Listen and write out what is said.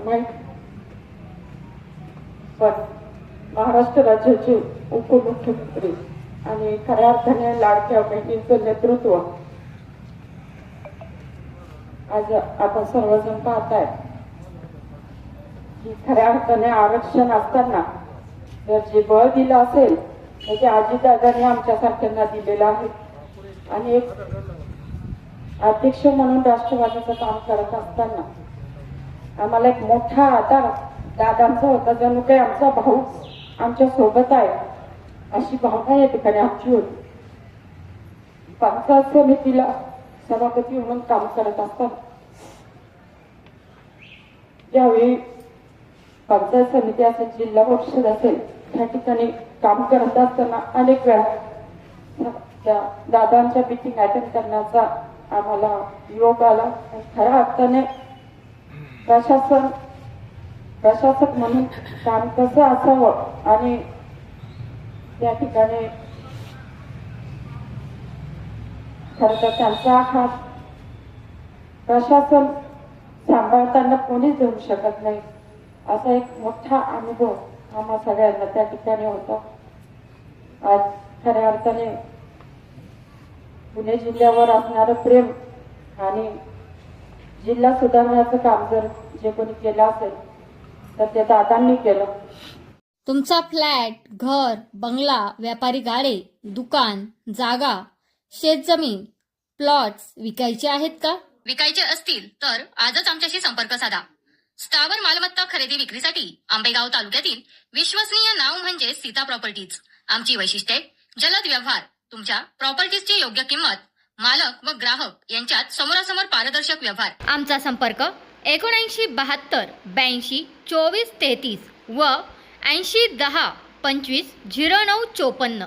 माहीत, पण महाराष्ट्र राज्याचे उपमुख्यमंत्री आणि खऱ्या अर्थाने लाडक्या बहिणींचं नेतृत्व आज आपण सर्वजण पाहताय की खऱ्या अर्थाने आरक्षण असताना जर जे बळ दिलं असेल तर ते अजितदादांनी आमच्यासारख्यांना दिलेलं आहे. आणि एक अध्यक्ष म्हणून राष्ट्रवादीचं काम करत असताना आम्हाला एक मोठा आधार दादांचा होता. जणू काही आमचा भाऊ आमच्या सोबत आहे अशी भावना या ठिकाणी आमची होती. पंचायत समितीला सभापती म्हणून काम करत असताना ज्यावेळी पंचायत समिती असेल, जिल्हा परिषद असेल, त्या ठिकाणी काम करत असताना अनेक वेळा त्या दादांच्या मीटिंग अटेंड करण्याचा आम्हाला योग आला. खऱ्या अर्थाने प्रशासक म्हणून काम कसं असावं आणि त्या ठिकाणी खरं तर त्यांचा हात प्रशासन सांभाळताना कोणीच देऊ शकत नाही असा एक मोठा अनुभव आम्हा सगळ्यांना त्या ठिकाणी होता. आज खऱ्या अर्थाने पुणे जिल्ह्यावर असणारं प्रेम आणि जिल्हा सुधारण्याचं काम जर जे कोणी केलं असेल तर ते दादांनी केलं. तुमचा फ्लॅट, घर, बंगला, व्यापारी गाडे, दुकान, जागा, शेतजमीन, प्लॉट्स विकायचे आहेत का? विकायचे असतील तर आजच आमच्याशी संपर्क साधा. स्थावर मालमत्ता खरेदी विक्रीसाठी आंबेगाव तालुक्यातील विश्वसनीय नाव म्हणजे सीता प्रॉपर्टीज. आमची वैशिष्ट्ये: जलद व्यवहार, तुमच्या प्रॉपर्टीजची योग्य किंमत, मालक व ग्राहक यांच्यात समोरासमोर पारदर्शक व्यवहार. आमचा संपर्क 7972 82 24 33 व 80 10 25 09 54.